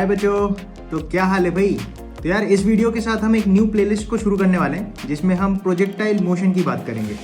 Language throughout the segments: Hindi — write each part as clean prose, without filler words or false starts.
बच्चों, तो क्या हाल है भाई। तो यार इस वीडियो के साथ हम एक न्यू प्लेलिस्ट को शुरू करने वाले हैं जिसमें हम प्रोजेक्टाइल मोशन की बात करेंगे।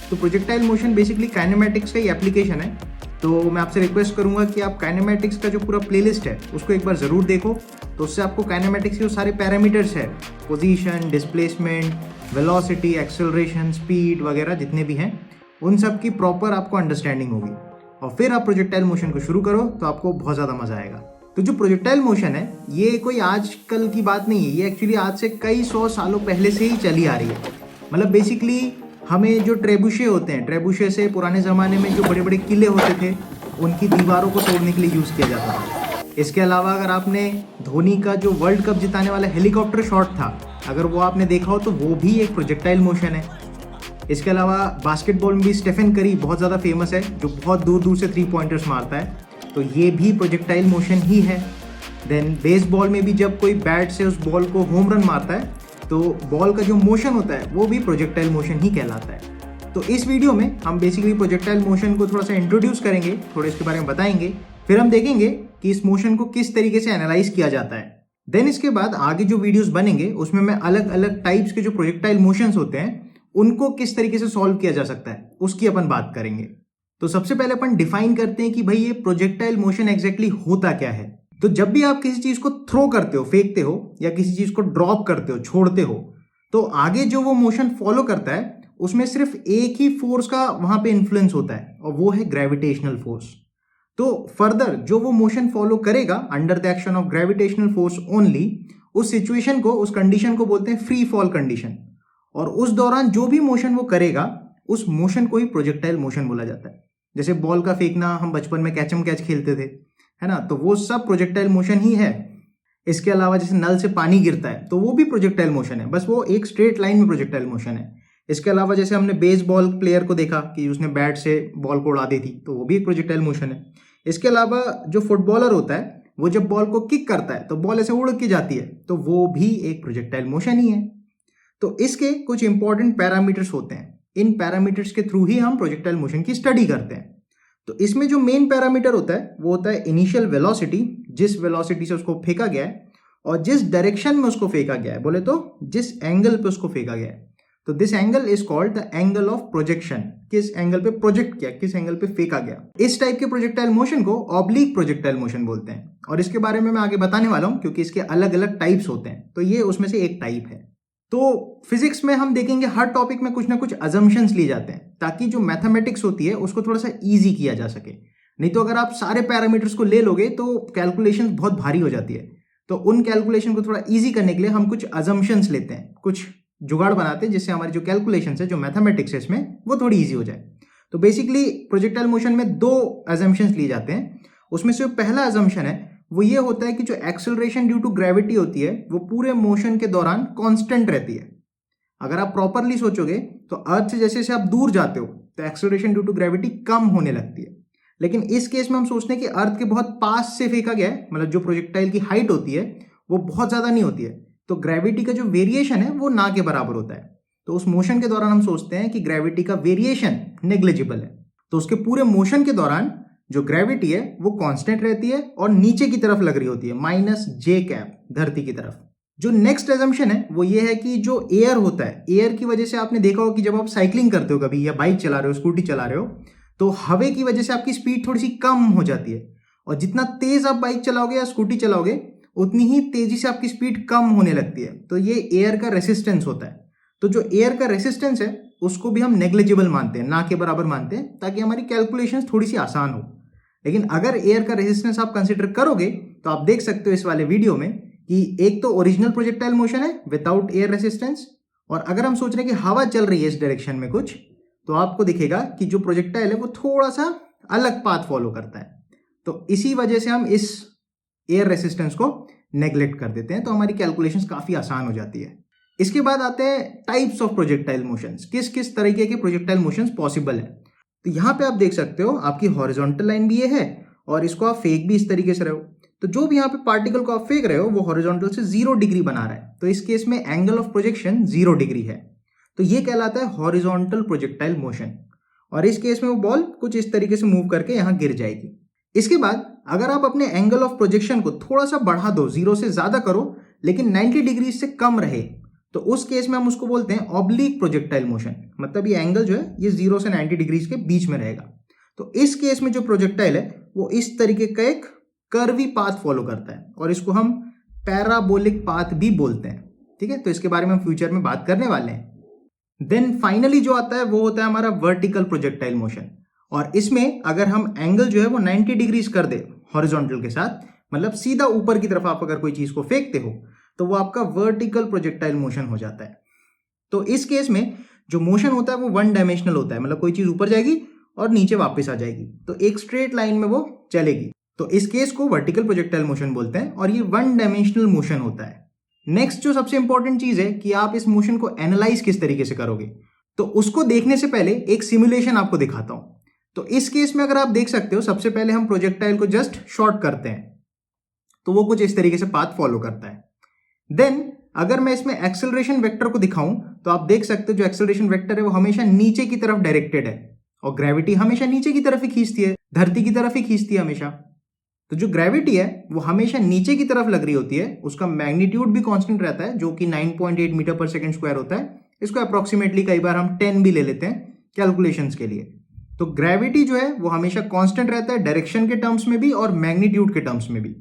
तो प्रोजेक्टाइल मोशन बेसिकली काइनेमैटिक्स का ही एप्लीकेशन है। तो मैं आपसे रिक्वेस्ट करूंगा कि आप काइनेमैटिक्स का जो पूरा प्लेलिस्ट है उसको एक बार ज़रूर देखो। तो उससे आपको काइनेमैटिक्स के जो सारे पैरामीटर्स है, position, displacement, velocity, acceleration, speed वगैरह जितने भी हैं, उन सब की प्रॉपर आपको अंडरस्टैंडिंग होगी और फिर आप प्रोजेक्टाइल मोशन को शुरू करो तो आपको बहुत ज़्यादा मज़ा आएगा। तो जो प्रोजेक्टाइल मोशन है ये कोई आजकल की बात नहीं है, ये एक्चुअली आज से कई 100 सालों पहले से ही चली आ रही है। मतलब बेसिकली हमें जो ट्रेबुशे होते हैं, ट्रेबुशे से पुराने ज़माने में जो बड़े बड़े किले होते थे उनकी दीवारों को तोड़ने के लिए यूज़ किया जाता था। इसके अलावा अगर आपने धोनी का जो वर्ल्ड कप जिताने वाला हेलीकॉप्टर शॉट था, अगर वो आपने देखा हो तो वो भी एक प्रोजेक्टाइल मोशन है। इसके अलावा बास्केटबॉल में भी स्टेफन करी बहुत ज़्यादा फेमस है, जो बहुत दूर दूर से 3 पॉइंटर्स मारता है, तो ये भी प्रोजेक्टाइल मोशन ही है। देन बेसबॉल में भी जब कोई बैट से उस बॉल को होम रन मारता है तो बॉल का जो मोशन होता है वो भी प्रोजेक्टाइल मोशन ही कहलाता है। तो इस वीडियो में हम बेसिकली प्रोजेक्टाइल मोशन को थोड़ा सा इंट्रोड्यूस करेंगे, थोड़ा इसके बारे में बताएंगे, फिर हम देखेंगे कि इस मोशन को किस तरीके से एनालाइज किया जाता है। देन इसके बाद आगे जो वीडियोस बनेंगे उसमें मैं अलग अलग टाइप्स के जो प्रोजेक्टाइल मोशंस होते हैं उनको किस तरीके से सॉल्व किया जा सकता है उसकी अपन बात करेंगे। तो सबसे पहले अपन डिफाइन करते हैं कि भाई ये प्रोजेक्टाइल मोशन एग्जैक्टली होता क्या है। तो जब भी आप किसी चीज को थ्रो करते हो, फेंकते हो, या किसी चीज को ड्रॉप करते हो, छोड़ते हो, तो आगे जो वो मोशन फॉलो करता है उसमें सिर्फ एक ही फोर्स का वहां पे इन्फ्लुएंस होता है और वो है ग्रेविटेशनल फोर्स। तो फर्दर जो वो मोशन फॉलो करेगा under the action of gravitational force only, उस सिचुएशन को, उस कंडीशन को बोलते हैं फ्री फॉल कंडीशन। और उस दौरान जो भी मोशन वो करेगा उस मोशन को ही प्रोजेक्टाइल मोशन बोला जाता है। जैसे बॉल का फेंकना, हम बचपन में कैचम कैच खेलते थे, है ना, तो वो सब प्रोजेक्टाइल मोशन ही है। इसके अलावा जैसे नल से पानी गिरता है तो वो भी प्रोजेक्टाइल मोशन है, बस वो एक स्ट्रेट लाइन में प्रोजेक्टाइल मोशन है। इसके अलावा जैसे हमने बेसबॉल प्लेयर को देखा कि उसने बैट से बॉल को उड़ा दी थी, तो वो भी एक प्रोजेक्टाइल मोशन है। इसके अलावा जो फुटबॉलर होता है वो जब बॉल को किक करता है तो बॉल ऐसे उड़ के जाती है, तो वो भी एक प्रोजेक्टाइल मोशन ही है। तो इसके कुछ इंपॉर्टेंट पैरामीटर्स होते हैं, इन पैरामीटर्स के थ्रू ही हम प्रोजेक्टाइल मोशन की स्टडी करते हैं। तो इसमें जो मेन पैरामीटर होता है वो होता है इनिशियल वेलोसिटी, जिस वेलोसिटी से उसको फेंका गया है और जिस डायरेक्शन में उसको फेंका गया है, बोले तो जिस एंगल पे उसको फेंका गया है। तो this angle is called the angle of projection, किस एंगल पे प्रोजेक्ट किया, किस एंगल पे फेंका गया। इस टाइप के प्रोजेक्टाइल मोशन को ऑब्लिक प्रोजेक्टाइल मोशन बोलते हैं और इसके बारे में मैं आगे बताने वाला हूं क्योंकि इसके अलग अलग टाइप्स होते हैं, तो ये उसमें से एक टाइप है। तो फिजिक्स में हम देखेंगे हर टॉपिक में कुछ ना कुछ अजम्पशंस ली जाते हैं ताकि जो मैथमेटिक्स होती है उसको थोड़ा सा इजी किया जा सके। नहीं तो अगर आप सारे पैरामीटर्स को ले लोगे तो कैलकुलेशन बहुत भारी हो जाती है। तो उन कैलकुलेशन को थोड़ा इजी करने के लिए हम कुछ अजम्पशंस लेते हैं, कुछ जुगाड़ बनाते हैं जिससे हमारी जो कैलकुलेशन है, जो मैथमेटिक्स है इसमें, वो थोड़ी ईजी हो जाए। तो बेसिकली प्रोजेक्टाइल मोशन में 2 अजम्पशंस लिए जाते हैं। उसमें से पहला अजम्पशन है वो ये होता है कि जो एक्सेलरेशन ड्यू टू ग्रेविटी होती है वो पूरे मोशन के दौरान कांस्टेंट रहती है। अगर आप प्रॉपरली सोचोगे तो अर्थ से जैसे जैसे आप दूर जाते हो तो एक्सेलरेशन ड्यू टू ग्रेविटी कम होने लगती है। लेकिन इस केस में हम सोचते हैं कि अर्थ के बहुत पास से फेंका गया है, मतलब जो प्रोजेक्टाइल की हाइट होती है वो बहुत ज्यादा नहीं होती है, तो ग्रेविटी का जो वेरिएशन है वो ना के बराबर होता है। तो उस मोशन के दौरान हम सोचते हैं कि ग्रेविटी का वेरिएशन नेग्लिजिबल है। तो उसके पूरे मोशन के दौरान जो ग्रेविटी है वो कांस्टेंट रहती है और नीचे की तरफ लग रही होती है, -J, धरती की तरफ। जो नेक्स्ट एजम्पशन है वो ये है कि जो एयर होता है, एयर की वजह से आपने देखा हो कि जब आप साइकिलिंग करते हो कभी, या बाइक चला रहे हो, स्कूटी चला रहे हो, तो हवा की वजह से आपकी स्पीड थोड़ी सी कम हो जाती है और जितना तेज आप बाइक चलाओगे या स्कूटी चलाओगे उतनी ही तेजी से आपकी स्पीड कम होने लगती है। तो ये एयर का रेसिस्टेंस होता है। तो जो एयर का रेसिस्टेंस है उसको भी हम नेग्लिजिबल मानते हैं, ना के बराबर मानते हैं, ताकि हमारी कैलकुलेशंस थोड़ी सी आसान हो। लेकिन अगर एयर का रेजिस्टेंस आप कंसिडर करोगे तो आप देख सकते हो इस वाले वीडियो में कि एक तो ओरिजिनल प्रोजेक्टाइल मोशन है विदाउट एयर रेजिस्टेंस, और अगर हम सोच रहे हैं कि हवा चल रही है इस डायरेक्शन में कुछ, तो आपको दिखेगा कि जो प्रोजेक्टाइल है वो थोड़ा सा अलग पाथ फॉलो करता है। तो इसी वजह से हम इस एयर रेजिस्टेंस को नेग्लेक्ट कर देते हैं, तो हमारी कैलकुलेशंस काफी आसान हो जाती है। इसके बाद आते हैं टाइप्स ऑफ प्रोजेक्टाइल मोशंस, किस किस तरीके के प्रोजेक्टाइल मोशंस पॉसिबल है। तो यहाँ पे आप देख सकते हो आपकी हॉरिजॉन्टल लाइन भी ये है और इसको आप फेंक भी इस तरीके से रहे हो। तो जो भी यहाँ पे पार्टिकल को आप फेंक रहे हो वो हॉरिजॉन्टल से 0 डिग्री बना रहा है, तो इस केस में एंगल ऑफ प्रोजेक्शन 0 डिग्री है, तो ये कहलाता है हॉरिजॉन्टल प्रोजेक्टाइल मोशन। और इस केस में वो बॉल कुछ इस तरीके से मूव करके यहाँ गिर जाएगी। इसके बाद अगर आप अपने एंगल ऑफ प्रोजेक्शन को थोड़ा सा बढ़ा दो, 0 से ज्यादा करो लेकिन 90 डिग्री से कम रहे, तो उस केस में हम उसको बोलते हैं ऑब्लिक प्रोजेक्टाइल मोशन। मतलब ये एंगल जो है ये 0 से 90 डिग्रीज के बीच में रहेगा। तो इस केस में जो प्रोजेक्टाइल है वो इस तरीके का एक कर्वी पाथ फॉलो करता है और इसको हम पैराबोलिक पाथ भी बोलते हैं। ठीक है, तो इसके बारे में हम फ्यूचर में बात करने वाले हैं। देन फाइनली जो आता है वो होता है हमारा वर्टिकल प्रोजेक्टाइल मोशन, और इसमें अगर हम एंगल जो है वो 90 डिग्रीज कर दे हॉरिजॉन्टल के साथ, मतलब सीधा ऊपर की तरफ आप अगर कोई चीज को फेंकते हो तो वो आपका वर्टिकल प्रोजेक्टाइल मोशन हो जाता है। तो इस केस में जो मोशन होता है वो वन डायमेंशनल होता है, मतलब कोई चीज ऊपर जाएगी और नीचे वापस आ जाएगी, तो एक स्ट्रेट लाइन में वो चलेगी। तो इस केस को वर्टिकल प्रोजेक्टाइल मोशन बोलते हैं और ये वन डायमेंशनल मोशन होता है। नेक्स्ट जो सबसे इंपॉर्टेंट चीज है कि आप इस मोशन को एनालाइज किस तरीके से करोगे, तो उसको देखने से पहले एक सिमुलेशन आपको दिखाता हूं। तो इस केस में अगर आप देख सकते हो, सबसे पहले हम प्रोजेक्टाइल को जस्ट शॉर्ट करते हैं, तो वो कुछ इस तरीके से पाथ फॉलो करता है। देन अगर मैं इसमें एक्सेलरेशन वेक्टर को दिखाऊं तो आप देख सकते हो जो एक्सेलरेशन वेक्टर है वो हमेशा नीचे की तरफ डायरेक्टेड है, और ग्रेविटी हमेशा नीचे की तरफ ही खींचती है, धरती की तरफ ही खींचती है हमेशा। तो जो ग्रेविटी है वो हमेशा नीचे की तरफ लग रही होती है, उसका मैग्नीट्यूड भी कांस्टेंट रहता है जो कि 9.8 मीटर पर सेकंड स्क्वायर होता है। इसको अप्रोक्सीमेटली कई बार हम 10 भी ले लेते हैं कैलकुलेशंस के लिए। तो ग्रेविटी जो है वो हमेशा कांस्टेंट रहता है डायरेक्शन के टर्म्स में भी और मैग्नीट्यूड के टर्म्स में भी।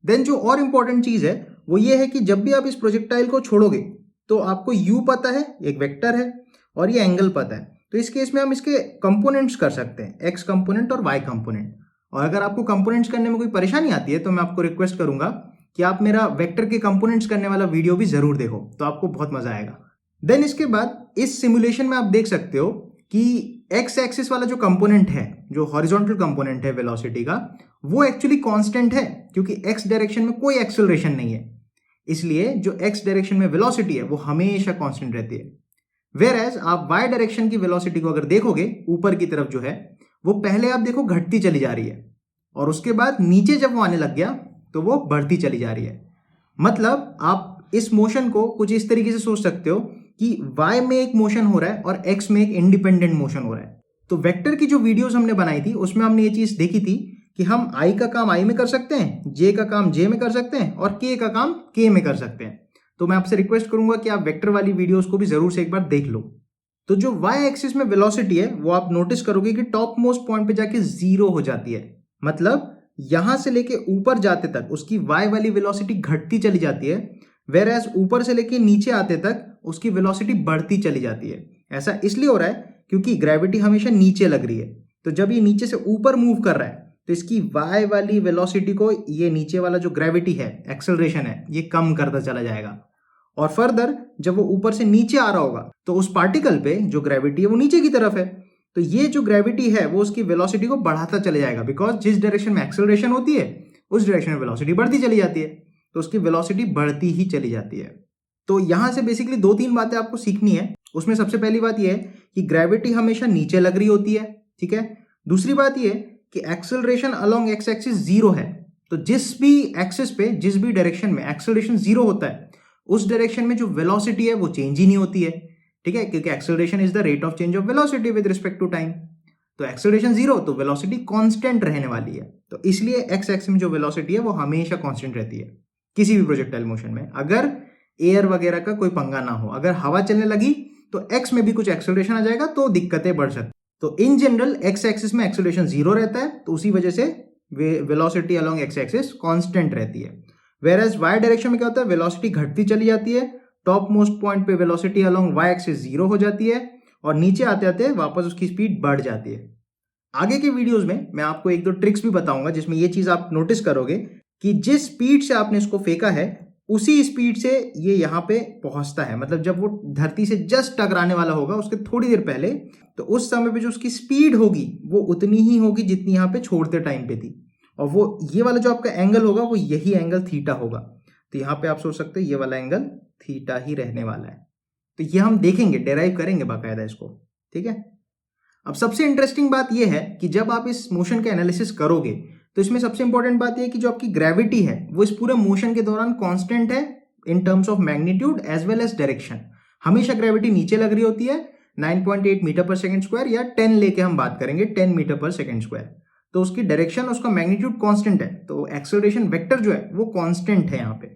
देन जो और इंपॉर्टेंट चीज है वो ये है कि जब भी आप इस प्रोजेक्टाइल को छोड़ोगे तो आपको u पता है, एक वेक्टर है, और ये एंगल पता है। तो इस केस में हम इसके कंपोनेंट्स कर सकते हैं, x कंपोनेंट और y कंपोनेंट। और अगर आपको कंपोनेंट्स करने में कोई परेशानी आती है तो मैं आपको रिक्वेस्ट करूंगा कि आप मेरा वेक्टर के कंपोनेंट्स करने वाला वीडियो भी जरूर देखो, तो आपको बहुत मजा आएगा। देन इसके बाद इस सिमुलेशन में आप देख सकते हो कि एक्स एक्सिस वाला जो कंपोनेंट है, जो हॉरिजॉन्टल कंपोनेंट है वेलोसिटी का, वो एक्चुअली कांस्टेंट है क्योंकि एक्स डायरेक्शन में कोई एक्सेलरेशन नहीं है, इसलिए जो एक्स डायरेक्शन में वेलोसिटी है वो हमेशा कांस्टेंट रहती है। वेयर एज आप वाई डायरेक्शन की वेलोसिटी को अगर देखोगे ऊपर की तरफ जो है वो पहले आप देखो घटती चली जा रही है, और उसके बाद नीचे जब वो आने लग गया तो वो बढ़ती चली जा रही है। मतलब आप इस मोशन को कुछ इस तरीके से सोच सकते हो कि y में एक मोशन हो रहा है और x में एक इंडिपेंडेंट मोशन हो रहा है। तो वेक्टर की जो वीडियोस हमने बनाई थी उसमें हमने ये चीज देखी थी कि हम i का काम i में कर सकते हैं, j का काम j में कर सकते हैं और k का काम k में कर सकते हैं। तो मैं आपसे रिक्वेस्ट करूंगा कि आप वेक्टर वाली वीडियोस को भी जरूर से एक बार देख लो। तो जो y एक्सिस में वेलोसिटी है वो आप नोटिस करोगे कि टॉप मोस्ट पॉइंट पे जाके 0 हो जाती है, मतलब यहां से लेके ऊपर जाते तक उसकी y वाली वेलोसिटी घटती चली जाती है, वेयर एज ऊपर से लेके नीचे आते तक उसकी वेलोसिटी बढ़ती चली जाती है। ऐसा इसलिए हो रहा है क्योंकि ग्रेविटी हमेशा नीचे लग रही है, तो जब ये नीचे से ऊपर मूव कर रहा है तो इसकी y वाली वेलोसिटी को ये नीचे वाला जो ग्रेविटी है, एक्सेलरेशन है, ये कम करता चला जाएगा। और फर्दर जब वो ऊपर से नीचे आ रहा होगा तो उस पार्टिकल पे जो ग्रेविटी है वो नीचे की तरफ है, तो ये जो ग्रेविटी है वो उसकी वेलोसिटी को बढ़ाता चले जाएगा, बिकॉज जिस डायरेक्शन में एक्सेलरेशन होती है उस डायरेक्शन में वेलोसिटी बढ़ती चली जाती है, तो उसकी वेलोसिटी बढ़ती ही चली जाती है। तो यहां से बेसिकली 2-3 बातें आपको सीखनी है। उसमें सबसे पहली बात यह है कि ग्रेविटी हमेशा नीचे लग रही होती है, ठीक है। दूसरी बात यह कि एक्सेलरेशन अलोंग एक्स एक्सिस 0 है, तो जिस भी एक्सिस पे, जिस भी डायरेक्शन में एक्सेलरेशन 0 होता है उस डायरेक्शन में जो वेलोसिटी है वो चेंज ही नहीं होती है, ठीक है, क्योंकि acceleration is the rate of change of velocity with respect to time. तो एक्सेलरेशन 0 तो वेलोसिटी कांस्टेंट रहने वाली है, तो इसलिए एक्स एक्सिस में जो वेलोसिटी है वो हमेशा कांस्टेंट रहती है किसी भी प्रोजेक्टाइल मोशन में, अगर एयर वगैरह का कोई पंगा ना हो। अगर हवा चलने लगी तो एक्स में भी कुछ एक्सेलरेशन आ जाएगा तो दिक्कतें बढ़ सकती। तो इन जनरल एक्स एक्सिस में एक्सेलरेशन 0 रहता है, तो उसी वजह से velocity along x axis constant रहती है। वेयर एज वाई डायरेक्शन में क्या होता है, वेलोसिटी घटती चली जाती है, टॉप मोस्ट पॉइंट पे वेलोसिटी अलोंग वाई एक्सिस 0 हो जाती है और नीचे आते आते वापस उसकी स्पीड बढ़ जाती है। आगे के वीडियोस में मैं आपको 1-2 ट्रिक्स भी बताऊंगा जिसमें ये चीज आप नोटिस करोगे कि जिस स्पीड से आपने इसको फेंका है उसी स्पीड से ये यहाँ पे पहुंचता है। मतलब जब वो धरती से जस्ट टकराने वाला होगा उसके थोड़ी देर पहले, तो उस समय पे जो उसकी स्पीड होगी वो उतनी ही होगी जितनी यहाँ पे छोड़ते टाइम पे थी, और वो ये वाला जो आपका एंगल होगा वो यही एंगल थीटा होगा। तो यहाँ पे आप सोच सकते हो ये वाला एंगल थीटा ही रहने वाला है। तो ये हम देखेंगे, डेराइव करेंगे बाकायदा इसको, ठीक है। अब सबसे इंटरेस्टिंग बात यह है कि जब आप इस मोशन का एनालिसिस करोगे तो इसमें सबसे इंपॉर्टेंट बात यह है कि जो आपकी ग्रेविटी है वो इस पूरे मोशन के दौरान कांस्टेंट है in terms of magnitude as well as direction. हमेशा ग्रेविटी नीचे लग रही होती है 9.8 मीटर पर सेकंड स्क्वायर, या 10 लेके हम बात करेंगे 10 मीटर पर सेकंड स्क्वायर। तो उसकी डायरेक्शन, उसका मैग्नीट्यूड कांस्टेंट है, तो एक्सेलरेशन वेक्टर जो है वो कांस्टेंट है यहाँ पे।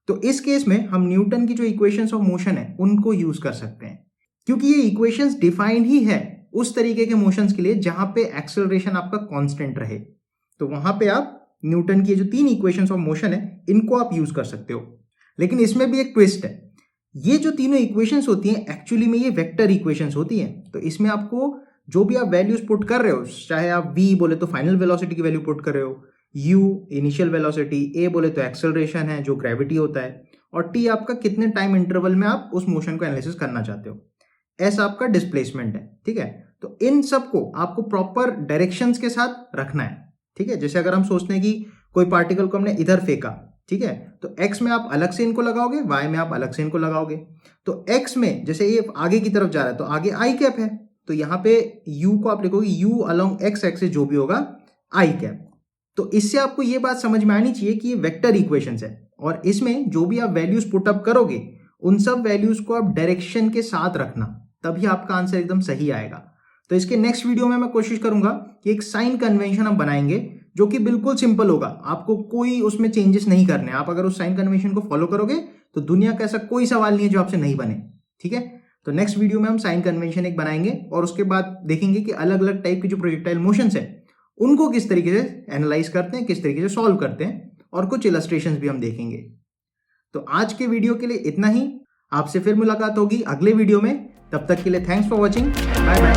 तो इस केस में हम न्यूटन की जो इक्वेशंस ऑफ मोशन है उनको यूज कर सकते हैं, क्योंकि ये इक्वेशंस डिफाइन ही है उस तरीके के मोशंस के लिए जहां पे एक्सेलरेशन आपका कांस्टेंट रहे। तो वहां पे आप न्यूटन की जो 3 इक्वेशंस ऑफ मोशन है इनको आप यूज कर सकते हो। लेकिन इसमें भी एक ट्विस्ट है, ये जो तीनों इक्वेशंस होती हैं एक्चुअली में ये वेक्टर इक्वेशंस होती हैं। तो इसमें आपको जो भी आप वैल्यूज पुट कर रहे हो, चाहे आप v बोले तो फाइनल वेलोसिटी की वैल्यू पुट कर रहे हो, u इनिशियल वेलोसिटी, a बोले तो एक्सेलरेशन है जो ग्रेविटी होता है, और t आपका कितने टाइम इंटरवल में आप उस मोशन को एनालिसिस करना चाहते हो, s आपका डिस्प्लेसमेंट है। ठीक है, तो इन सब को आपको प्रॉपर डायरेक्शंस के साथ रखना है। ठीक है, जैसे अगर हम सोचते हैं कि कोई पार्टिकल को हमने इधर फेंका, ठीक है, तो x में आप अलग से इनको लगाओगे, y में आप अलग से इनको लगाओगे। तो x में जैसे ये आगे की तरफ जा रहा है तो आगे i कैप है, तो यहाँ पे u को आप लिखोगे u अलोंग x एक्सिस जो भी होगा i कैप। तो इससे आपको ये बात समझ में आनी चाहिए कि ये वेक्टर इक्वेशंस है, और इसमें जो भी आप वैल्यूज पुट अप करोगे उन सब वैल्यूज को आप डायरेक्शन के साथ रखना, तभी आपका आंसर एकदम सही आएगा। तो इसके नेक्स्ट वीडियो में मैं कोशिश करूंगा कि एक साइन कन्वेंशन हम बनाएंगे जो कि बिल्कुल सिंपल होगा, आपको कोई उसमें चेंजेस नहीं करने। आप अगर उस साइन कन्वेंशन को फॉलो करोगे तो दुनिया का ऐसा कोई सवाल नहीं है जो आपसे नहीं बने। ठीक है, तो नेक्स्ट वीडियो में हम साइन कन्वेंशन एक बनाएंगे और उसके बाद देखेंगे कि अलग अलग टाइप की जो प्रोजेक्टाइल मोशंस है उनको किस तरीके से एनालाइज करते हैं, किस तरीके से सॉल्व करते हैं, और कुछ इलस्ट्रेशंस भी हम देखेंगे। तो आज के वीडियो के लिए इतना ही, आपसे फिर मुलाकात होगी अगले वीडियो में। तब तक के लिए thanks for watching, bye bye.